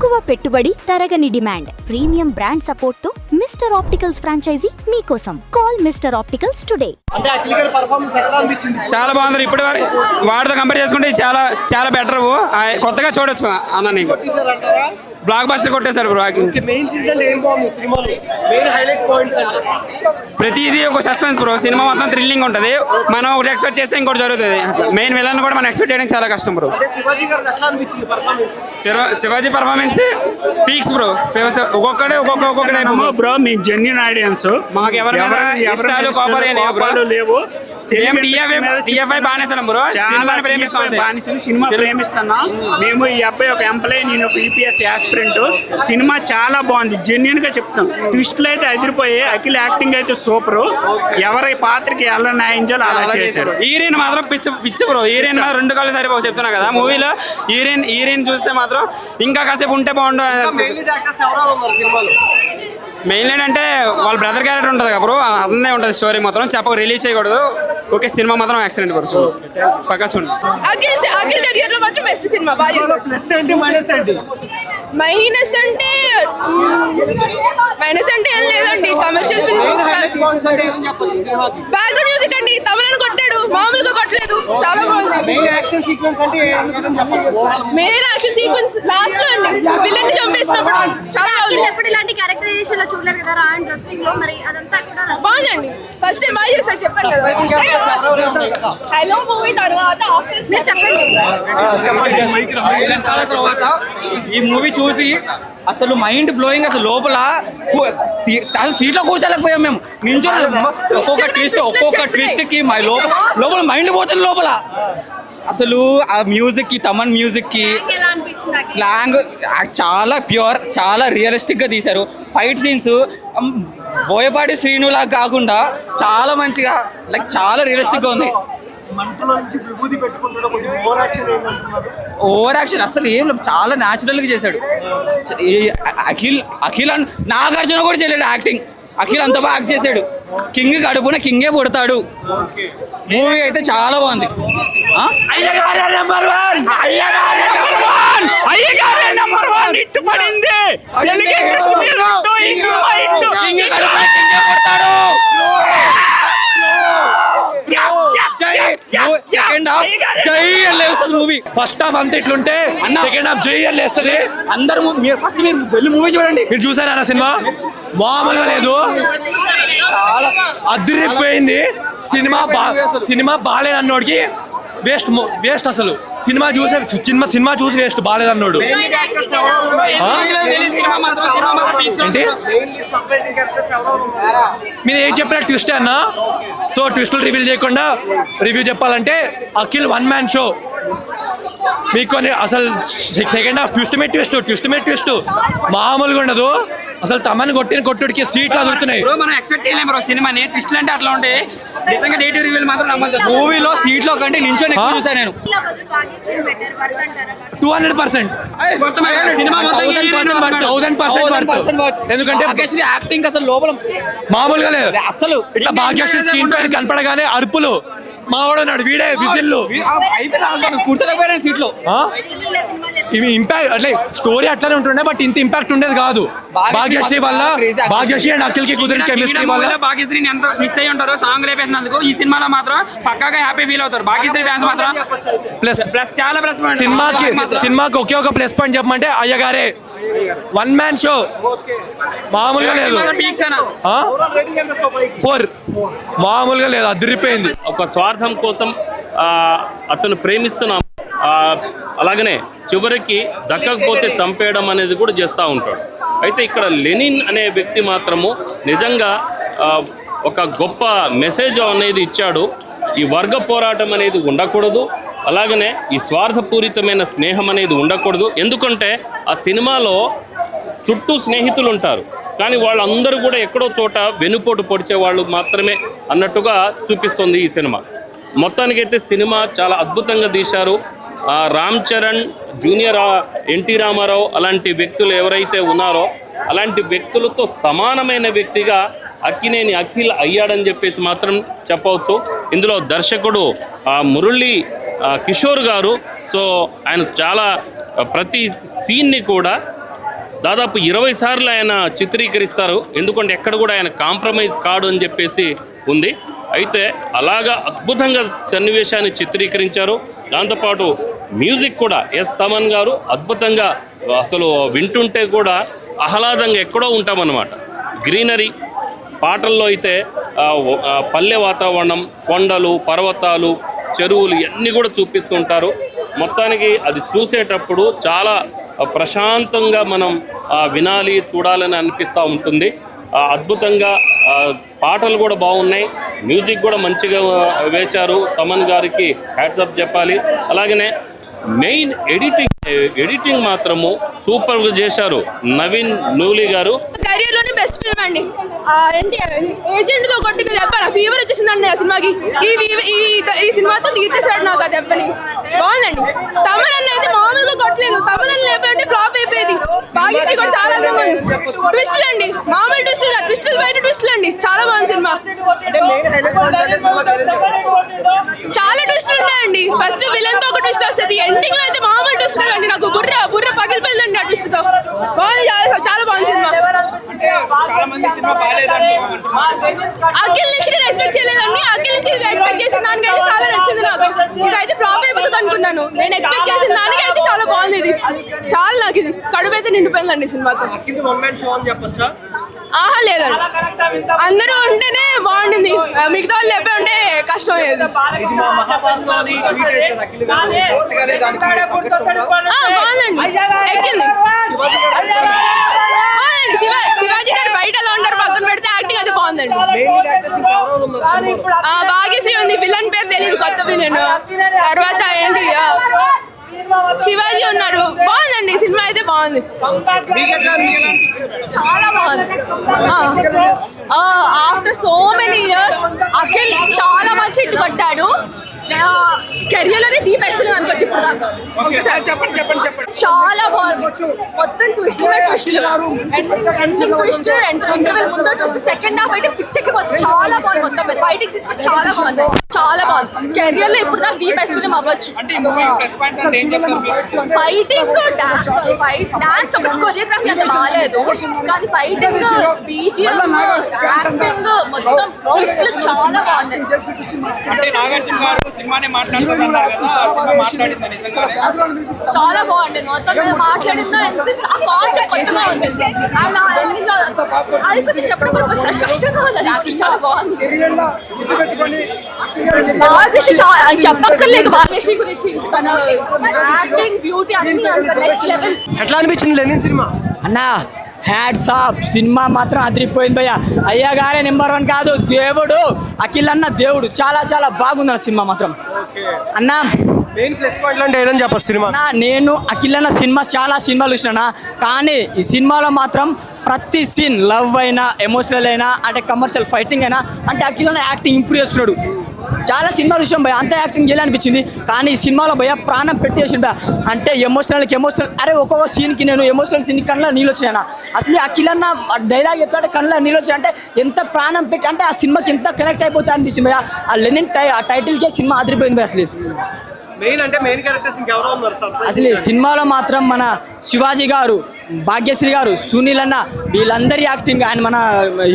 తక్కువ పెట్టుబడి, తరగని డిమాండ్, ప్రీమియం బ్రాండ్ సపోర్ట్ తో మిస్టర్ ఆప్టికల్స్ ఫ్రాంచైజీ మీకోసం. Call mister opticals today. చాలా బాగుంది. ఇప్పుడు వాటితో కంపేర్ చేసుకుంటే చాలా చాలా బెటర్. కొత్తగా చూడొచ్చు అన్న. నీకు బ్లాక్ బస్టర్ కొట్టేశారు బ్రో. ప్రతిదీ ఒక సస్పెన్స్ బ్రో. సినిమా మొత్తం థ్రిల్లింగ్ ఉంటుంది. మనం ఒకటి ఎక్స్పెక్ట్ చేస్తే ఇంకోటి జరుగుతుంది. మెయిన్ విలన్ కూడా మనం ఎక్స్పెక్ట్ చేయడానికి చాలా కష్టం bro. Shivaji performance peaks bro. ఒక్కొక్కడే బ్రో. మీ జెన్యూన్ ఆడియన్స్, మాకు ఎవరి ఇష్టాలు కోపాలు లేవు. సినిమా ప్రేమిస్తున్నా. మేము ఈ అబ్బాయి ఒక ఎంప్లాయీ, నేను ఒక యూపీఎస్ యాస్పిరెంట్. సినిమా చాలా బాగుంది, జెన్యూన్ గా చెప్తాం. ట్విస్ట్లు అయితే అదిరిపోయి, అఖిల్ యాక్టింగ్ అయితే సూపర్. ఎవరి పాత్రకి ఎలా న్యాయం చేయాలో అలా చేశారు. హీరోయిన్ మాత్రం పిచ్చి బ్రో. హీరోయిన్ 2 కాళ్ళు సరిపోవు చెప్తున్నా కదా. మూవీలో హీరోయిన్ చూస్తే మాత్రం ఇంకా కాసేపు ఉంటే బాగుండు. మెయిన్ ఏంటంటే వాళ్ళ బ్రదర్ క్యారెక్టర్ ఉంటుంది కదా బ్రో. అదే ఉంటుంది స్టోరీ మొత్తం. చెప్పక రిలీజ్ చేయకూడదు. ఓకే, సినిమా మాత్రం ఎక్సలెంట్ బ్రో. పక్కా చూడండి. అఖిల్ కెరియర్ లో మాత్రం బెస్ట్ సినిమా. బాగా చేశారు. ప్లస్ ఏంటి మైనస్ ఏంటి? మైనస్ అంటే ఏం లేదండి. కమర్షియల్ ఫిల్మ్, బ్యాక్గ్రౌండ్ మ్యూజిక్ అండి. తమిళని కొట్టాడు, మామూలుగా కొట్టలేదు. చాలా బాగుంది. మెయిన్ యాక్షన్ సీక్వెన్స్ లాస్ట్ లో అండి విలన్ ని చంపేసినప్పుడు చాలా బాగుంది. ఎప్పుడు ఇలాంటి క్యారెక్టరైజేషన్ లో చూడలేదు కదా, రా అండ్ ఇంట్రెస్టింగ్ లో. మరి అదంతా కూడా బాగుందండి. ఫస్ట్ టైం బాగా చేశాడు. చెప్పాను కదా. హలో మూవీ తర్వాత ఆఫ్టర్ చెప్పండి. తర్వాత ఈ మూవీ చూసి అసలు మైండ్ బ్లోయింగ్. అసలు లోపల అసలు సీట్లో కూర్చోలేకపోయాం మేము. నించొని ఒక్కొక్క ట్విస్ట్ కి లోపల మైండ్ పోతుంది లోపల. అసలు ఆ మ్యూజిక్ కి, తమన్ మ్యూజిక్ కి స్లాంగ్ చాలా ప్యూర్, చాలా రియలిస్టిక్ గా తీశారు. ఫైట్ సీన్స్ బోయపాటి శ్రీనులా కాకుండా చాలా మంచిగా, లైక్ చాలా రియలిస్టిక్ గా ఉంది. ఓవర్ యాక్షన్ అసలు ఏం చాలా న్యాచురల్ గా చేశాడు. అఖిల్ నాగార్జున కూడా చేయలేడు యాక్టింగ్. అఖిల్ అంత బాగా యాక్ట్ చేశాడు. కింగ్ కడుపున కింగే పుడతాడు. మూవీ అయితే చాలా బాగుంది. మూవీ ఫస్ట్ హాఫ్ అంతా ఇట్లుంటే సెకండ్ హాఫ్ జై అని లేస్తుంది. అందరూ ఫస్ట్ మీరు వెళ్ళి మూవీ చూడండి. మీరు చూసారా సినిమా? మామూలుగా లేదు, చాలా అదిరిపోయింది. సినిమా బాగాలేదన్నోడికి వేస్ట్ అసలు. సినిమా చూసి వేస్ట్ బాగాలేదన్నోడు. మీరు ఏం చెప్పిన ట్విస్ట్ అన్నా. సో ట్విస్టులు రివీల్ చేయకుండా రివ్యూ చెప్పాలంటే అఖిల్ వన్ మ్యాన్ షో. మీకు అసలు సెకండ్ హాఫ్ ట్విస్ట్ మామూలుగా ఉండదు. అసలు తమని కొట్టుడికి సీట్లు అదురుతున్నాయి. మనం ఎక్స్పెక్ట్ చేయలేము బ్రో సినిమాని. ట్విస్ట్ అంటే అట్లా ఉంటే నిజంగా డేటివ్ రివ్యూలు మాత్రం నమ్మదు. మూవీలో సీట్లో కంటే నించొని చూసాను నేను. 200% సినిమా మొత్తం 1000% ఎందుకంటే యాక్టింగ్ అసలు లోపల మామూలుగా లేదు. అసలు ఇట్లా భాగ్యశ్రీ స్క్రీన్ పైన కనపడగానే అరుపులు. మావాడున్నాడు వీడే విజిల్లు. కూర్చోలేకపోయాను సీట్లో. ఇవి ఇంపాక్ట్ అట్లే స్టోరీ అట్లానే ఉంటుండే, బట్ ఇంత ఇంపాక్ట్ ఉండేది కాదు. భాగ్యశ్రీ వల్ల, భాగ్యశ్రీ అండ్ అఖిల్ కి కుదిరిన కెమిస్ట్రీ వల్ల. భాగ్యశ్రీని ఎంత మిస్ అయ్యి ఉంటారో సాంగ్ లేపేసినందుకు. ఈ సినిమాలో మాత్రం పక్కాగా హ్యాపీ ఫీల్ అవుతారు భాగ్యశ్రీ ఫ్యాన్స్ మాత్రం. ప్లస్ చాలా ప్లస్ పాయింట్ సినిమాకి ఒకే ఒక ప్లస్ పాయింట్ చెప్పమంటే అయ్యగారే. వన్ మ్యాన్ షో మామూలుగా లేదు. 4 మామూలుగా లేదు, అదిరిపోయింది. ఒక స్వార్థం కోసం అతను ప్రేమిస్తున్న, అలాగనే చివరికి దక్కకపోతే చంపేయడం అనేది కూడా చేస్తూ ఉంటాడు. అయితే ఇక్కడ లెనిన్ అనే వ్యక్తి మాత్రము నిజంగా ఒక గొప్ప మెసేజ్ అనేది ఇచ్చాడు. ఈ వర్గ పోరాటం అనేది ఉండకూడదు, అలాగనే ఈ స్వార్థపూరితమైన స్నేహం అనేది ఉండకూడదు. ఎందుకంటే ఆ సినిమాలో చుట్టూ స్నేహితులు ఉంటారు, కానీ వాళ్ళందరూ కూడా ఎక్కడో చోట వెనుపోటు పొడిచే వాళ్ళు మాత్రమే అన్నట్టుగా చూపిస్తుంది ఈ సినిమా. మొత్తానికైతే సినిమా చాలా అద్భుతంగా తీశారు. రామ్ చరణ్, జూనియర్ ఎన్టీ రామారావు అలాంటి వ్యక్తులు ఎవరైతే ఉన్నారో అలాంటి వ్యక్తులతో సమానమైన వ్యక్తిగా అక్కినేని అఖిల్ అయ్యాడని చెప్పేసి మాత్రం చెప్పవచ్చు. ఇందులో దర్శకుడు మురళీ కిషోర్ గారు. సో ఆయన చాలా ప్రతి సీన్ని కూడా దాదాపు 20 సార్లు ఆయన చిత్రీకరిస్తారు. ఎందుకంటే ఎక్కడ కూడా ఆయన కాంప్రమైజ్ కాడు అని చెప్పేసి ఉంది. అయితే అలాగా అద్భుతంగా సన్నివేశాన్ని చిత్రీకరించారు. దాంతోపాటు మ్యూజిక్ కూడా తమన్ గారు అద్భుతంగా, అసలు వింటుంటే కూడా ఆహ్లాదంగా ఎక్కడో ఉంటామన్నమాట. గ్రీనరీ పాటల్లో అయితే పల్లె వాతావరణం, కొండలు, పర్వతాలు, చెరువులు ఇవన్నీ కూడా చూపిస్తుంటారు. మొత్తానికి అది చూసేటప్పుడు చాలా ప్రశాంతంగా మనం వినాలి, చూడాలని అనిపిస్తూ ఉంటుంది. అద్భుతంగా పాటలు కూడా బాగున్నాయి, మ్యూజిక్ కూడా మంచిగా వేశారు. తమన్ గారికి హ్యాట్సాప్ చెప్పాలి. అలాగనే మెయిన్ ఎడిటింగ్ మాత్రము సూపర్గా చేశారు నవీన్ నూలి గారు. కెరియర్ లోనే బెస్ట్ ఫిల్మ్ అండి. ఏంటి ఏజెంట్ తో కొట్టి చెప్పాను, ఫీవర్ వచ్చేసిందండి ఆ సినిమాకి. ఈ సినిమాతో తీర్చేసాడు నాకు ఆ దెబ్బని. బాగుందండి. తమిళ అన్న అయితే మామూలుగా కొట్టలేదు. తమిళ లేకపోతే ఫ్లాప్ అయిపోయేది. భాగ్యశ్రీ కూడా చాలా ట్విస్టులు అండి, మామూలు ట్విస్టులు, ట్విస్టులు బయట ట్విస్టులు అండి. చాలా బాగుంది సినిమా. చాలా ట్విస్టులు ఉన్నాయండి. ఫస్ట్ విలన్ తో ఒక ట్విస్ట్ వస్తుంది, ఎండింగ్ లో అయితే మామూలు ట్విస్ట్ కదండి. నాకు బుర్ర పగిలిపోయిందండి ఆ ట్విస్ట్ తో. బాగుంది, చాలా బాగుంది సినిమా. అఖిల్ నుంచి నేను ఎక్స్పెక్ట్ చేయలేదండి. అఖిల్ నుంచి ఎక్స్పెక్ట్ చేసిన దానికైతే చాలా నచ్చింది నాకు. ఇదైతే ఫ్లాప్ అయిపోతుంది అనుకున్నాను. నేను ఎక్స్పెక్ట్ చేసిన దానికైతే చాలా బాగుంది. ఇది చాలా నాకు ఇది కడుపు అయితే నిండిపోయిందండి సినిమాతో. ఆహా లేదండి, అందరూ ఉంటేనే బాగుండింది. మిగతా వాళ్ళు చెప్పే ఉంటే కష్టం అయ్యేది. బాగుందండి, ఎక్కింది. శివాజీ గారు బయట ఎలా ఉంటారు పక్కన పెడితే యాక్టింగ్ అది బాగుందండి. భాగ్యశ్రీ ఉంది, విలన్ పేరు తెలియదు, కొత్త విలన్. తర్వాత ఏంటి శివాజీ ఉన్నారు. బాగుందండి సినిమా అయితే బాగుంది, చాలా బాగుంది. After so many years Akhil చాలా మంచి హిట్ కొట్టాడు. కెరియర్ లోనే ది బెస్ట్ ఫిల్మ్ అనుకోవచ్చు ఇప్పుడు దాకా. చాలా బాగుంది. మొత్తం twist ending twist and interval ముందు ట్విస్ట్, సెకండ్ హాఫ్ అయితే పిచ్చెక్కిపోతుంది. చాలా బాగుంది. మొత్తం ఫైటింగ్ సీన్స్ కూడా చాలా బాగుంది. చాలా బాగుంది. కెరియర్ లో ఇప్పుడు దాకా ది బెస్ట్ ఫిల్మ్ అవ్వచ్చు. ఫైటింగ్, డాన్స్ ఒక కొరియోగ్రఫీ అంత బాగాలేదు, కానీ ఫైటింగ్, బీజిఎం, యాక్టింగ్, మొత్తం ట్విస్ట్లు చాలా బాగున్నాయి. చాలా బాగుంది. మొత్తం మాట్లాడిన ఆ కాన్సెప్ట్ కొత్తగా ఉంది. అది కొంచెం చెప్పడం కూడా కొంచెం కష్టంగా ఉంది. చాలా బాగుంది. భాగ్యశ్రీ చెప్పక్కర్లేదు భాగ్యశ్రీ గురించి. తన యాక్టింగ్, బ్యూటీ అన్ని నెక్స్ట్ లెవెల్. ఎట్లా అనిపించింది లెనిన్ సినిమా అన్నా? Hats off. సినిమా మాత్రం అదిరిపోయింది భయ్య. అయ్యగారే నెంబర్ 1 కాదు, దేవుడు. అఖిల్ అన్న దేవుడు. చాలా చాలా బాగుంది అన్న సినిమా మాత్రం. అన్నా మెయిన్ ప్లస్ పాయింట్ అంటే ఏదని చెప్పచ్చు సినిమా? నేను అఖిల్ అన్న సినిమా చాలా సినిమాలు చూసినా, కానీ ఈ సినిమాలో మాత్రం ప్రతి సీన్ లవ్ అయినా, ఎమోషనల్ అయినా, అంటే కమర్షియల్ ఫైటింగ్ అయినా, అంటే అఖిల్ అన్న యాక్టింగ్ ఇంప్రూవ్ చేస్తున్నాడు. చాలా సినిమాలు చూసాం భయ, అంత యాక్టింగ్ చేయాలి అనిపించింది. కానీ ఈ సినిమాలో భయ ప్రాణం పెట్టేసి భయ. అంటే ఎమోషనల్కి ఎమోషనల్, అరే ఒక్కొక్క సీన్కి నేను ఎమోషనల్ సీన్ కన్నా నీళ్ళు వచ్చాయన్న. అసలు అఖిల్ అన్న డైలాగ్ చెప్పాడు, కన్నా నీళ్ళు వచ్చాయి. అంటే ఎంత ప్రాణం పెట్టి, అంటే ఆ సినిమాకి ఎంత కనెక్ట్ అయిపోతా అనిపించింది భయ. ఆ లెనిన్ ఆ టైటిల్కే సినిమా అదిరిపోయింది భయ. అసలు మెయిన్ క్యారెక్టర్స్ ఇంకెవరో ఉన్నారు అసలు ఈ సినిమాలో మాత్రం మన శివాజీ గారు, భాగ్యశ్రీ గారు, సునీల్ అన్న, వీళ్ళందరి యాక్టింగ్, ఆయన మన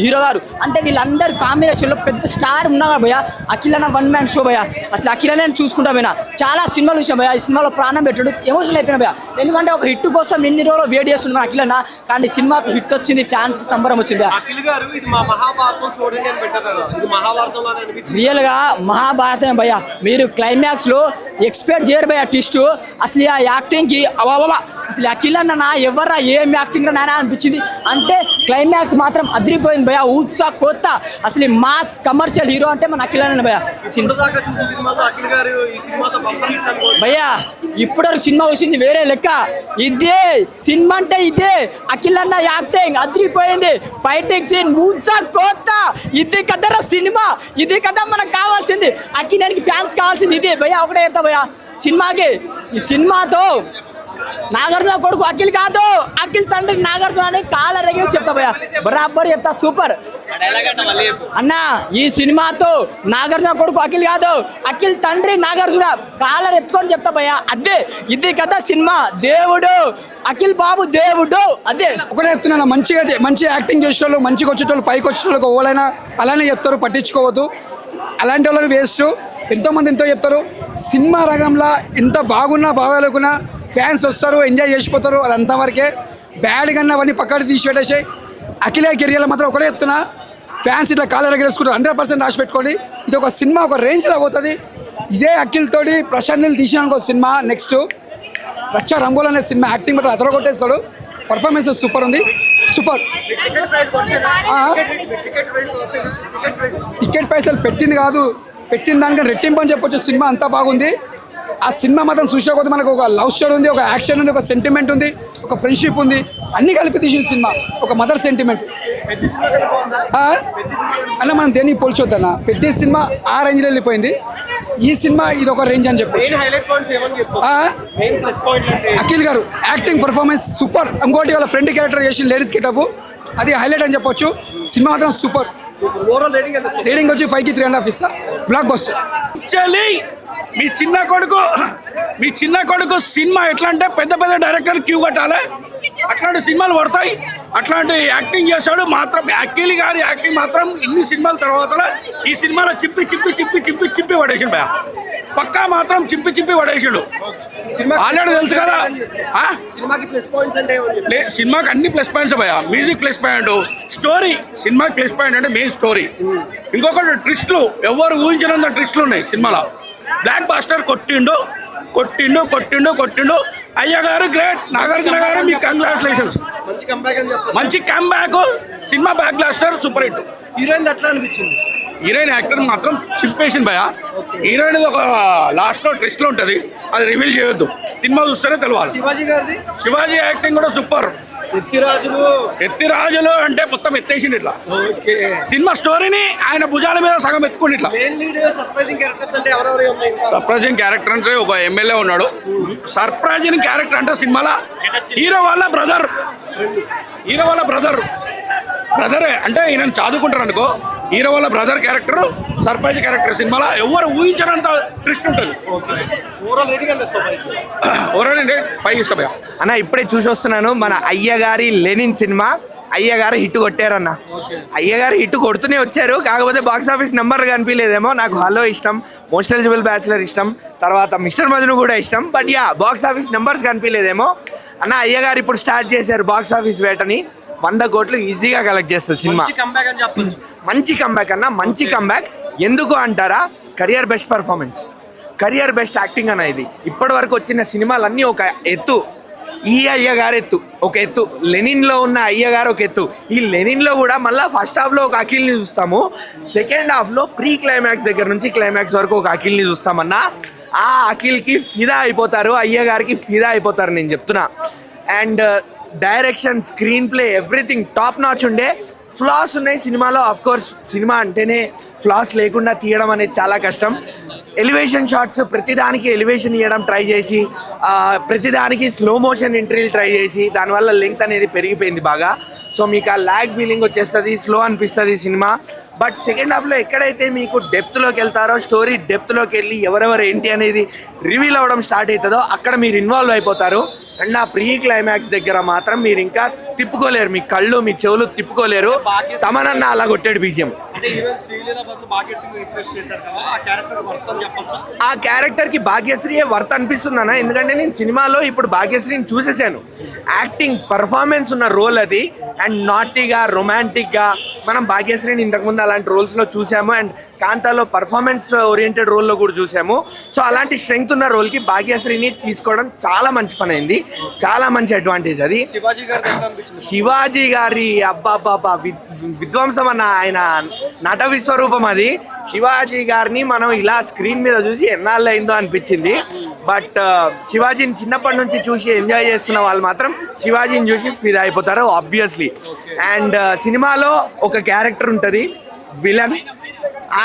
హీరో గారు, అంటే వీళ్ళందరి కాంబినేషన్లో పెద్ద స్టార్ ఉన్నారు భయ. అఖిల్ అన్న 1 మ్యాన్ షో భయ. అసలు అఖిల్ అన్న చూసుకుంటా పోయినా చాలా సినిమాలు చూసాం భయ. ఈ సినిమాలో ప్రాణం పెట్టాడు, ఎమోషనల్ అయిపోయినా భయ. ఎందుకంటే ఒక హిట్ కోసం ఎన్ని రోజులు వెయిట్ చేస్తున్నాం అఖిల్ అన్న, కానీ సినిమాకి హిట్ వచ్చింది, ఫ్యాన్స్కి సంబరం వచ్చింది. రియల్గా మహాభారతం భయ. మీరు క్లైమాక్స్లో ఎక్స్పెక్ట్ చేయరు భయ ట్విస్ట్. అసలు ఆ యాక్టింగ్కి అసలు అఖిల్ అన్న ఎవర్రా, ఏం యాక్టింగ్ రా నాయన అనిపించింది. అంటే క్లైమాక్స్ మాత్రం అదిరిపోయింది భయ. ఉత్సాహ కొత్త, అసలు మాస్ కమర్షియల్ హీరో అంటే మన అఖిల్ అన్న భయ. భయ ఇప్పటివరకు సినిమా వచ్చింది వేరే లెక్క. ఇదే సినిమా అంటే ఇదే. అఖిల్ అన్న యాక్టింగ్ అదిరిపోయింది. ఫైటింగ్ సీన్ ఉత్సాహ కొత్త. ఇది కదరా సినిమా, ఇది కదా మనకు కావాల్సింది. అఖిలానికి ఫ్యాన్స్ కావాల్సింది ఇదే భయ. ఒకటే చెప్తా భయ, సినిమాకి ఈ సినిమాతో నాగార్జున కొడుకు అఖిల్ కాదు, అఖిల్ తండ్రి నాగార్జున అని కాళ్ళ రెగ్గి చెప్తా భయ్యా, బరాబర్ చెప్తా. సూపర్ అన్న. ఈ సినిమాతో నాగార్జున కొడుకు అఖిల్ కాదు, అఖిల్ తండ్రి నాగార్జున కాళ్ళ ఎత్తుకొని చెప్తా భయ్యా. అదే ఇది కదా సినిమా. దేవుడు అఖిల్ బాబు దేవుడు. అదే ఒకటే చెప్తున్నాను, మంచి యాక్టింగ్ చేసేటోళ్ళు, మంచిగా వచ్చేటోళ్ళు, పైకి వచ్చేటోళ్ళకి ఓలైనా అలానే చెప్తారు, పట్టించుకోవద్దు. అలాంటి వాళ్ళని వేస్ట్. ఎంతోమంది ఎంతో చెప్తారు. సినిమా రంగంలో ఎంత బాగున్నా బాగాలేకున్నా ఫ్యాన్స్ వస్తారు, ఎంజాయ్ చేసిపోతారు. అది అంతవరకే. బ్యాడ్ కన్నా అవన్నీ పక్కన తీసి పెట్టేసి అఖిలే కెరియర్లో మాత్రం ఒకటే చెప్తున్నా, ఫ్యాన్స్ ఇట్లా కాలర్ ఎగరేసుకుంటారు. 100% రాసి పెట్టుకోండి. ఇది ఒక సినిమా ఒక రేంజ్లో పోతుంది. ఇదే అఖిల్ తోటి ప్రశాంత్ నీల్ తీసిన సినిమా నెక్స్ట్ రచ్చ రంగోల్ అనే సినిమా యాక్టింగ్ మాత్రం అదర కొట్టేస్తాడు. పర్ఫార్మెన్స్ సూపర్ ఉంది, సూపర్. టికెట్ పైసలు పెట్టింది కాదు, పెట్టిన దానికన్నా రెట్టింపు అని చెప్పొచ్చు. సినిమా అంతా బాగుంది. ఆ సినిమా మాత్రం చూసే కొద్ది మనకు ఒక లవ్ స్టోరీ ఉంది, ఒక యాక్షన్ ఉంది, ఒక సెంటిమెంట్ ఉంది, ఒక ఫ్రెండ్షిప్ ఉంది, అన్ని కలిపి తీసిన సినిమా. ఒక మదర్ సెంటిమెంట్ అన్న. మనం దేనికి పోల్చొద్దన్న. పెద్ద సినిమా ఆ రేంజ్లో వెళ్ళిపోయింది. ఈ సినిమా ఇది ఒక రేంజ్ అని చెప్పి. అఖిల్ గారు యాక్టింగ్ పర్ఫార్మెన్స్ సూపర్. ఇంకోటి వాళ్ళ ఫ్రెండ్ క్యారెక్టర్ చేసి లేడీస్ గెటప్, అది హైలైట్ అని చెప్పొచ్చు. సినిమా మాత్రం సూపర్. రేటింగ్ వచ్చి 5కి 3.5 ఇస్తా. Block buster. మీ చిన్న కొడుకు సినిమా ఎట్లా అంటే పెద్ద డైరెక్టర్ క్యూ కట్టాలి. అట్లాంటి సినిమాలు పడతాయి. అట్లాంటి యాక్టింగ్ చేశాడు. మాత్రం అఖిల్ గారి యాక్టింగ్ మాత్రం ఇన్ని సినిమాల తర్వాత ఈ సినిమాలో చింపి పడేసిండు భయ. పక్కా మాత్రం చింపి పడేసిండు. ఆల్రెడీ తెలుసు కదా. సినిమాకి అన్ని ప్లస్ పాయింట్స్ భయ. Music plus point, story. సినిమాకి ప్లస్ పాయింట్ అంటే మెయిన్ స్టోరీ. ఇంకొకటి ట్విస్ట్లు, ఎవరు ఊహించినంత ట్విస్ట్లు ఉన్నాయి సినిమాలో. బ్లాక్ బాస్టర్ కొట్టిండు. అయ్యగారు గ్రేట్. నాగార్జున గారు మీకు కంగ్రాచులేషన్స్. మంచి comeback. Cinema blockbuster super hit. Heroine ఎట్లా అనిపించింది? హీరోయిన్ యాక్టర్ మాత్రం చింపేసింది భయ. హీరోయిన్ ఒక లాస్ట్లో ట్విస్ట్లో ఉంటుంది, అది రివీల్ చేయొద్దు. సినిమా చూస్తేనే తెలవాలి. శివాజీ యాక్టింగ్ కూడా సూపర్. ఎత్తిరాజులు అంటే మొత్తం ఎత్తేసిండు ఇట్లా. సినిమా స్టోరీని ఆయన భుజాల మీద సగం ఎత్తుకుని ఇట్లా. సర్ప్రైజింగ్ క్యారెక్టర్ అంటే ఒక ఎమ్మెల్యే ఉన్నాడు. సర్ప్రైజింగ్ క్యారెక్టర్ అంటే సినిమాలో హీరో వాళ్ళ బ్రదరే అంటే ఈయన చదువుకుంటారు అనుకో. హీరో వాళ్ళ బ్రదర్ క్యారెక్టర్ సర్ప్రైజ్ క్యారెక్టర్. సినిమాలో ఎవరు ఊహించినంత ట్విస్ట్ ఉంటుంది. ఓవరాల్ 5 ఇస్తా అన్న. ఇప్పుడే చూసి వస్తున్నాను మన అయ్యగారి లెనిన్ సినిమా. అయ్యగారు హిట్ కొట్టారన్న. అయ్యగారు హిట్ కొడుతూనే వచ్చారు. కాకపోతే బాక్స్ ఆఫీస్ నెంబర్ కనిపించలేదేమో. నాకు హలో ఇష్టం, మోస్ట్ ఎలిజిబుల్ బ్యాచులర్ ఇష్టం, తర్వాత మిస్టర్ మజ్ను కూడా ఇష్టం. బట్ బాక్స్ ఆఫీస్ నెంబర్స్ కనిపించలేదేమో అన్న. అయ్యగారు ఇప్పుడు స్టార్ట్ చేశారు బాక్స్ ఆఫీస్ వేటని. 100 కోట్లు ఈజీగా కలెక్ట్ చేస్తుంది సినిమా. మంచి కంబ్యాక్ అన్న, మంచి కంబ్యాక్. ఎందుకు అంటారా? Career best performance, career best acting అన్న. ఇది ఇప్పటి వరకు వచ్చిన సినిమాలన్నీ ఒక ఎత్తు. ఈ అయ్యగారు ఎత్తు ఒక ఎత్తు, లెనిన్లో ఉన్న అయ్యగారు ఒక ఎత్తు. ఈ లెనిన్లో కూడా మళ్ళీ ఫస్ట్ హాఫ్లో ఒక అఖిల్ని చూస్తాము, సెకండ్ హాఫ్లో ప్రీ క్లైమాక్స్ దగ్గర నుంచి క్లైమాక్స్ వరకు ఒక అఖిల్ని చూస్తామన్నా. ఆ అఖిల్కి ఫిదా అయిపోతారు, అయ్యగారికి ఫిదా అయిపోతారు నేను చెప్తున్నా. And direction, screen play, everything top notch ఉండే. ఫ్లాస్ ఉన్నాయి సినిమాలో. ఆఫ్ కోర్స్ సినిమా అంటేనే ఫ్లాస్ లేకుండా తీయడం అనేది చాలా కష్టం. ఎలివేషన్ షాట్స్, ప్రతిదానికి ఎలివేషన్ ఇవ్వడం ట్రై చేసి, ప్రతిదానికి స్లో మోషన్ ఎంట్రీలు ట్రై చేసి, దానివల్ల లెంగ్త్ అనేది పెరిగిపోయింది బాగా. సో మీకు ఆ ల్యాగ్ ఫీలింగ్ వచ్చేస్తుంది, స్లో అనిపిస్తుంది సినిమా. బట్ సెకండ్ హాఫ్లో ఎక్కడైతే మీకు డెప్త్లోకి వెళ్తారో, స్టోరీ డెప్త్లోకి వెళ్ళి ఎవరెవరు ఏంటి అనేది రివీల్ అవ్వడం స్టార్ట్ అవుతుందో అక్కడ మీరు ఇన్వాల్వ్ అయిపోతారు. అండ్ ఆ ప్రీ క్లైమాక్స్ దగ్గర మాత్రం మీరు ఇంకా తిప్పుకోలేరు, మీ కళ్ళు మీ చెవులు తిప్పుకోలేరు. తమనన్న అలా కొట్టాడు బీజిఎం. ఆ క్యారెక్టర్కి భాగ్యశ్రీయే వర్త్ అనిపిస్తుంది అన్న. ఎందుకంటే నేను సినిమాలో ఇప్పుడు భాగ్యశ్రీని చూసేసాను. యాక్టింగ్ పర్ఫార్మెన్స్ ఉన్న రోల్ అది. అండ్ నాటీగా, రొమాంటిక్గా మనం భాగ్యశ్రీని ఇంతకుముందు అలాంటి రోల్స్లో చూసాము. అండ్ కాంతాలో పర్ఫార్మెన్స్ ఓరియంటెడ్ రోల్లో కూడా చూసాము. సో అలాంటి స్ట్రెంగ్త్ ఉన్న రోల్కి భాగ్యశ్రీని తీసుకోవడం చాలా మంచి పని అయింది, చాలా మంచి అడ్వాంటేజ్ అది. శివాజీ గారి అబ్బాబ్బాబ్బా విధ్వంసం అన్న, ఆయన నట విశ్వరూపం అది. శివాజీ గారిని మనం ఇలా స్క్రీన్ మీద చూసి ఎన్నాళ్ళు అయిందో అనిపించింది. బట్ శివాజీని చిన్నప్పటి నుంచి చూసి ఎంజాయ్ చేస్తున్న వాళ్ళు మాత్రం శివాజీని చూసి ఫిదా అయిపోతారు ఆబ్వియస్లీ. అండ్ సినిమాలో ఒక క్యారెక్టర్ ఉంటుంది విలన్.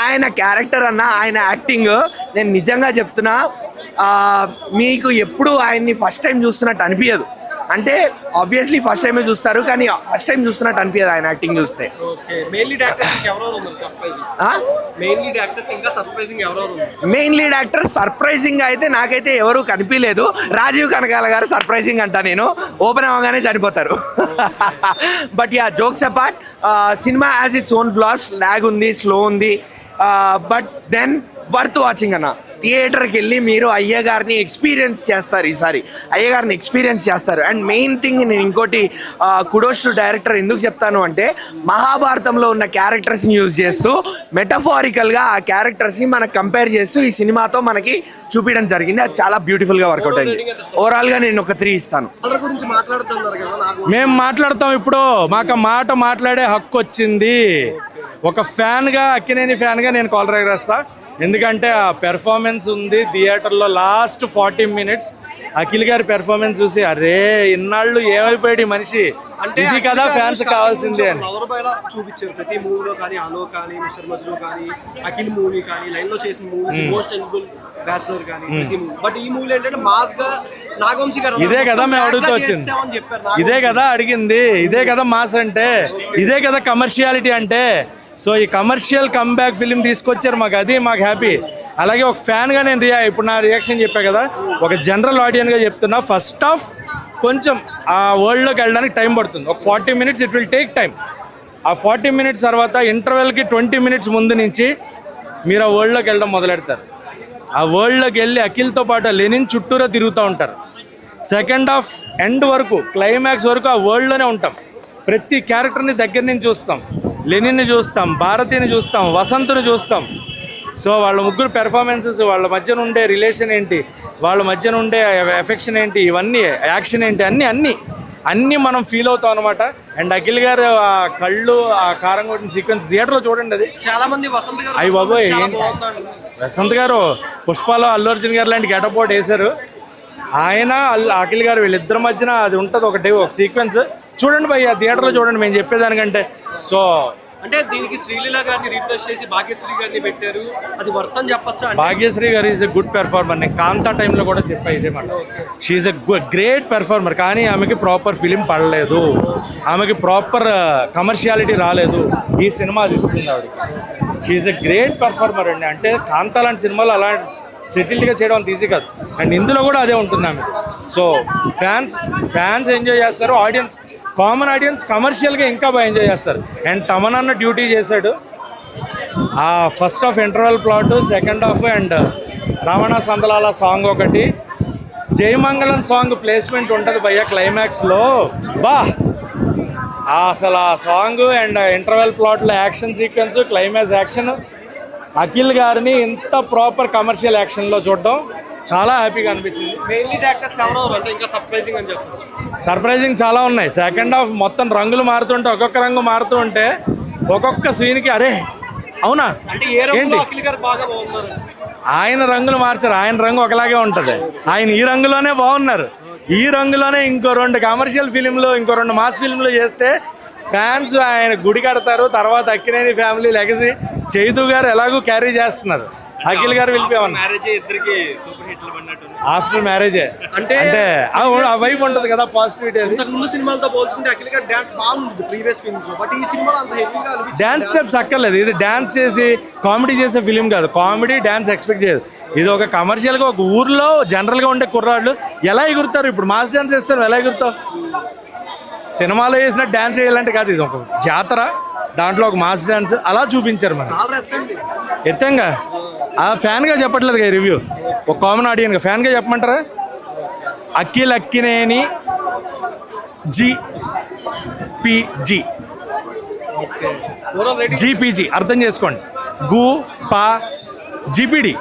ఆయన క్యారెక్టర్ అన్న, ఆయన యాక్టింగ్ నేను నిజంగా చెప్తున్నా మీకు ఎప్పుడు ఆయన్ని ఫస్ట్ టైం చూస్తున్నట్టు అనిపించదు. అంటే ఆబ్వియస్లీ ఫస్ట్ టైమే చూస్తారు, కానీ ఫస్ట్ టైం చూస్తున్నట్టు అనిపించదు ఆయన యాక్టింగ్ చూస్తే. మెయిన్ లీడ్ యాక్టర్ సర్ప్రైజింగ్ అయితే నాకైతే ఎవరు కనిపించలేదు. రాజీవ్ కనకాల గారు సర్ప్రైజింగ్ అంట, నేను ఓపెన్ అవ్వగానే చనిపోతారు. But ya, jokes apart, cinema has its own flaws, lag ఉంది, స్లో ఉంది, బట్ దెన్ వర్త్ వాచింగ్ అన్న. థియేటర్కి వెళ్ళి మీరు అయ్యగారిని ఎక్స్పీరియన్స్ చేస్తారు, ఈసారి అయ్యగారిని ఎక్స్పీరియన్స్ చేస్తారు. అండ్ మెయిన్ థింగ్, నేను ఇంకోటి కుడోస్ టు డైరెక్టర్ ఎందుకు చెప్తాను అంటే, మహాభారతంలో ఉన్న క్యారెక్టర్స్ని యూజ్ చేస్తూ మెటఫారికల్గా ఆ క్యారెక్టర్స్ని మనకు కంపేర్ చేస్తూ ఈ సినిమాతో మనకి చూపించడం జరిగింది. అది చాలా బ్యూటిఫుల్గా వర్కౌట్ అయింది. ఓవరాల్గా నేను ఒక 3 ఇస్తాను. మేము మాట్లాడతాం ఇప్పుడు, మాకు మాట మాట్లాడే హక్కు వచ్చింది. ఒక ఫ్యాన్గా, అక్కినేని ఫ్యాన్గా నేను కాలర్ ఎగరేస్తా. ఎందుకంటే ఆ పెర్ఫార్మెన్స్ ఉంది థియేటర్లో. లాస్ట్ 40 minutes అఖిల్ గారి పెర్ఫార్మెన్స్ చూసి అరే ఇన్నాళ్ళు ఏమైపోయాడు ఈ మనిషి, ఇది కదా ఫ్యాన్స్ కావాల్సిందే అని చూపించారు. ప్రతి మూవీలో కానీ, అలో కానీ, మిస్టర్ మజ్ను కానీ, అఖిల్ మూవీ కానీ, లైన్ లో చేసిన మూవీస్, మోస్ట్ ఎలిజిబుల్ బ్యాచులర్ కానీ, ప్రతి మూవీ. బట్ ఈ మూవీలో ఏంటంటే మాస్ గా నాగవంశీ గారు ఇదే కదా మేము అడుగుతూ వచ్చింది, ఇదే కదా అడిగింది, ఇదే కదా మాస్ అంటే, ఇదే కదా కమర్షియాలిటీ అంటే. సో ఈ కమర్షియల్ కమ్బ్యాక్ ఫిలిం తీసుకొచ్చారు మాకు, అది మాకు హ్యాపీ. అలాగే ఒక ఫ్యాన్గా నేను ఇప్పుడు నా రియాక్షన్ చెప్పా కదా, ఒక జనరల్ ఆడియన్గా చెప్తున్నా, ఫస్ట్ ఆఫ్ కొంచెం ఆ వరల్డ్లోకి వెళ్ళడానికి టైం పడుతుంది. ఒక 40 minutes it will take time. ఆ 40 minutes తర్వాత ఇంటర్వెల్కి 20 minutes ముందు నుంచి మీరు ఆ వరల్డ్లోకి వెళ్ళడం మొదలెడతారు. ఆ వరల్డ్లోకి వెళ్ళి అఖిల్తో పాటు లెనిన్ చుట్టూరా తిరుగుతూ ఉంటారు. సెకండ్ హాఫ్ ఎండ్ వరకు, క్లైమాక్స్ వరకు ఆ వరల్డ్లోనే ఉంటాం. ప్రతి క్యారెక్టర్ని దగ్గర నుంచి చూస్తాం. లెనిన్ని చూస్తాం, భారతిని చూస్తాం, వసంత్ని చూస్తాం. సో వాళ్ళ ముగ్గురు పెర్ఫార్మెన్సెస్, వాళ్ళ మధ్యన ఉండే రిలేషన్ ఏంటి, వాళ్ళ మధ్యన ఉండే ఎఫెక్షన్ ఏంటి, ఇవన్నీ యాక్షన్ ఏంటి, అన్నీ మనం ఫీల్ అవుతాం అనమాట. అండ్ అఖిల్ గారు ఆ కళ్ళు, ఆ కారం కొట్టిన సీక్వెన్స్ థియేటర్లో చూడండి, అది చాలా మంది వసంత్ గారు, అయ్యి బాబోయ్, వసంత్ గారు పుష్పలో అల్లు అర్జున్ గారు లాంటి గెటప్ అవుట్ వేశారు. ఆయన అఖిల్ గారు వీళ్ళిద్దరి మధ్యన అది ఉంటుంది ఒకటి, ఒక సీక్వెన్స్ చూడండి భయ్య, థియేటర్లో చూడండి మేము చెప్పేదానికంటే. సో అంటే దీనికి శ్రీలీల గారిని రీప్లేస్ చేసి భాగ్యశ్రీ గారిని పెట్టారు, అది వర్త్ అని చెప్పొచ్చా? భాగ్యశ్రీ గారు ఈజ్ ఎ గుడ్ పెర్ఫార్మర్. నేను కాంతా టైంలో కూడా చెప్పా ఇదే మాట. షీఈ్ ఎ గ్రేట్ పెర్ఫార్మర్, కానీ ఆమెకి ప్రాపర్ ఫిలిం పడలేదు, ఆమెకి ప్రాపర్ కమర్షియాలిటీ రాలేదు. ఈ సినిమా అది ఇస్తుంది ఆవిడకి. షీఈ్ ఎ గ్రేట్ పెర్ఫార్మర్ అండి. అంటే కాంతా లాంటి సినిమాలు అలా సెటిల్డ్గా చేయడం అంత ఈజీ కాదు. అండ్ ఇందులో కూడా అదే ఉంటుంది ఆమె. సో ఫ్యాన్స్ ఎంజాయ్ చేస్తారు, ఆడియన్స్, కామన్ ఆడియన్స్ కమర్షియల్గా ఇంకా బాగా ఎంజాయ్ చేస్తారు. అండ్ తమనన్న డ్యూటీ చేశాడు. ఆ first half interval plot, second half and రావణ సందలాల సాంగ్ ఒకటి, జయమంగళం సాంగ్ ప్లేస్మెంట్ ఉంటుంది భయ్య క్లైమాక్స్లో. అసలు ఆ సాంగ్ అండ్ ఇంటర్వెల్ ప్లాట్లో action sequence, climax action, Akhil గారిని ఇంత ప్రాపర్ కమర్షియల్ యాక్షన్లో చూడడం చాలా హ్యాపీగా అనిపించింది. మెయిన్లీ యాక్టర్స్ ఎవరు అంటే ఇంకా సర్ప్రైజింగ్ అని చెప్పచ్చు. సర్ప్రైజింగ్ చాలా ఉన్నాయి. సెకండ్ హాఫ్ మొత్తం రంగులు మారుతుంటే, ఒక్కొక్క రంగు మారుతూ ఉంటే ఒక్కొక్క సీన్కి అరే అవునా అంటే ఏ రంగులో అఖిల్ గారు బాగా బాగున్నారు. ఆయన రంగులు మార్చారు, ఆయన రంగు ఒకలాగే ఉంటుంది. ఆయన ఈ రంగులోనే బాగున్నారు. ఈ రంగులోనే ఇంకో 2 కమర్షియల్ ఫిలింలు, ఇంకో 2 మాస్ ఫిలింలు చేస్తే ఫ్యాన్స్ ఆయన గుడి కడతారు. తర్వాత అక్కినేని ఫ్యామిలీ లెగసీ చైతు గారు ఎలాగూ క్యారీ చేస్తున్నారు. అఖిల్ గారు వెళ్ళిపోయామన్నారు ఆఫ్టర్ మ్యారేజే. అంటే ఆ వైబ్ ఉంటుంది కదా, పాజిటివిటీ. అది ముందు సినిమాలతో పోల్చుకుంటే అఖిల్ గారు డాన్స్ బాగుంది ప్రీవియస్ ఫిల్మ్స్ లో, బట్ ఈ సినిమాలో అంత హెవీగా అనిపించింది. డాన్స్ స్టెప్స్ అక్కర్లేదు. ఇది డాన్స్ చేసి కామెడీ చేసే ఫిలిం కాదు. కామెడీ డాన్స్ ఎక్స్పెక్ట్ చేయదు. ఇది ఒక కమర్షియల్గా, ఒక ఊర్లో జనరల్గా ఉండే కుర్రాళ్ళు ఎలా ఎగురుతారు. ఇప్పుడు మాస్ డాన్స్ చేస్తారు, ఎలా ఎగురుతావు? సినిమాలో వేసిన డాన్స్ వేయాలంటే కాదు, ఇది ఒక జాతర, దాంట్లో ఒక మాస్ డాన్స్ అలా చూపించారు. మనం ఎత్తంగా ఆ ఫ్యాన్గా చెప్పట్లేదు కదా రివ్యూ, ఒక కామన్ ఆడియన్గా ఫ్యాన్గా చెప్పమంటారా? అఖిల్ అక్కినేని జీపీజీ అర్థం చేసుకోండి. గు పా జీపీడి,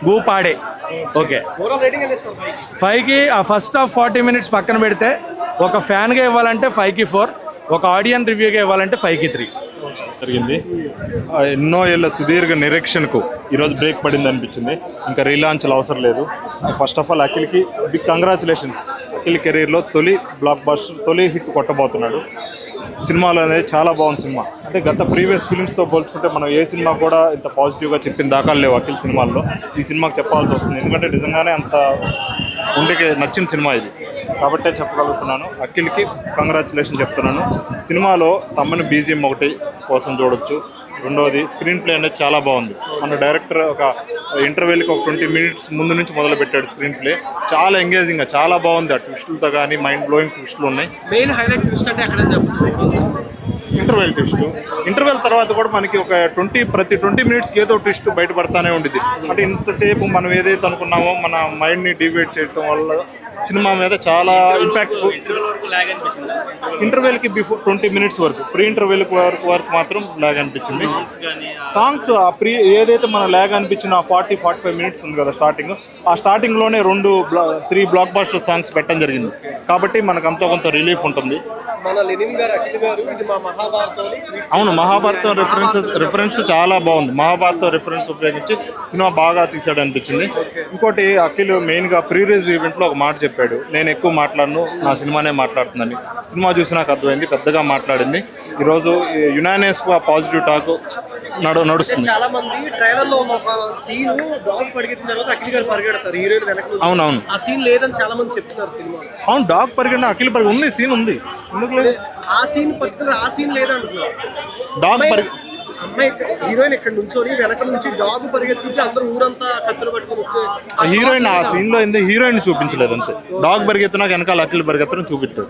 గు పాడే. ఓకే, 5కి ఆ ఫస్ట్ హాఫ్ 40 minutes పక్కన పెడితే, ఒక ఫ్యాన్గా ఇవ్వాలంటే 5కి 4, ఒక ఆడియన్ రివ్యూగా ఇవ్వాలంటే 5కి 3 జరిగింది. ఎన్నో ఏళ్ళ సుదీర్ఘ నిరీక్షణకు ఈరోజు బ్రేక్ పడింది అనిపించింది. ఇంకా రీలాంచ్లు అవసరం లేదు. ఫస్ట్ ఆఫ్ ఆల్ అఖిల్కి బిగ్ కంగ్రాచులేషన్స్. అఖిల్ కెరీర్లో తొలి బ్లాక్ బస్టర్, తొలి హిట్ కొట్టబోతున్నాడు. సినిమాలో అనేది చాలా బాగుంది సినిమా. అంటే గత ప్రీవియస్ ఫిలిమ్స్తో పోల్చుకుంటే మనం ఏ సినిమా కూడా ఇంత పాజిటివ్గా చెప్పిన దాఖలు లేవు అఖిల్ సినిమాల్లో. ఈ సినిమాకి చెప్పాల్సి వస్తుంది, ఎందుకంటే నిజంగానే అంత ఉండికి నచ్చిన సినిమా ఇది కాబట్టే చెప్పగలుగుతున్నాను. అఖిల్కి కంగ్రాచులేషన్ చెప్తున్నాను. సినిమాలో తమ్మని బీజిఎం ఒకటి కోసం చూడొచ్చు. రెండవది స్క్రీన్ ప్లే అనేది చాలా బాగుంది. మన డైరెక్టర్ ఒక ఇంటర్వెల్కి ఒక 20 మినిట్స్ ముందు నుంచి మొదలు పెట్టాడు. స్క్రీన్ ప్లే చాలా ఎంగేజింగ్గా చాలా బాగుంది. ఆ ట్విస్టులతో కానీ మైండ్ బ్లోయింగ్ ట్విస్టులు ఉన్నాయి. మెయిన్ హైలైట్ ట్విస్ట్ అంటే ఎక్కడ చెప్పచ్చు? Interval twist. ఇంటర్వెల్ తర్వాత కూడా మనకి ఒక ప్రతి 20 మినిట్స్కి ఏదో ట్విస్ట్ బయటపడతానే ఉండేది. అంటే ఇంతసేపు మనం ఏదైతే అనుకున్నామో మన మైండ్ని డివైడ్ చేయడం వల్ల సినిమా మీద చాలా ఇంపాక్ట్. ఇంటర్వెల్కి బిఫోర్ 20 మినిట్స్ వరకు, ప్రీ ఇంటర్వెల్ వరకు మాత్రం లాగ్ అనిపించింది. సాంగ్స్ ఏదైతే మన లాగ్ అనిపించిన 40-45 మినిట్స్ ఉంది కదా స్టార్టింగ్, ఆ స్టార్టింగ్లోనే 3 బ్లాక్ బస్టర్ సాంగ్స్ పెట్టడం జరిగింది. కాబట్టి మనకు అంత కొంత రిలీఫ్ ఉంటుంది. మన లెనిన్ గారు, అఖిల్ గారు ఇది మా మహాభారతం. అవును, మహాభారతం రిఫరెన్స్ చాలా బాగుంది. మహాభారతం రిఫరెన్స్ ఉపయోగించి సినిమా బాగా తీసాడు అనిపించింది. ఇంకోటి అఖిల్ మెయిన్గా ప్రీ రిలీజ్ ఈవెంట్లో ఒక మాట చెప్పాడు, నేను ఎక్కువ మాట్లాడను, నా సినిమానే మాట్లాడుతుందని. సినిమా చూసి నాకు అర్థమైంది, పెద్దగా మాట్లాడింది. ఈరోజు యునానియస్ పాజిటివ్ టాక్ నడుస్తుంది. చాలా మంది ట్రైలర్ లో ఒక సీన్ డాగ్ పరిగెత్తిన తర్వాత అఖిల్ గారు పరిగెడతారు, హీరోయిన్ వెనక. అవునవును, ఆ సీన్ లేదని చాలా మంది చెప్తున్నారు సినిమా. అవును, డాగ్ పరిగెడిన అఖిల్ పరిగె ఉంది, సీన్ ఉంది. ఎందుకు లేదు? ఆ సీన్ పర్టికులర్ ఆ సీన్ లేదంటున్నారు. డాగ్ అమ్మాయి హీరోయిన్ ఇక్కడ నుంచొని వెనక నుంచి డాగ్ పరిగెత్తుంటే అందరూ ఊరంతా కత్తులు పట్టుకుని వచ్చే హీరోయిన్ ఆ సీన్ లో హీరోయిన్ చూపించలేదు అంతే. డాగ్ పరిగెత్తినాక వెనకాల అఖిల్ పరిగెత్తడం చూపెట్టాడు.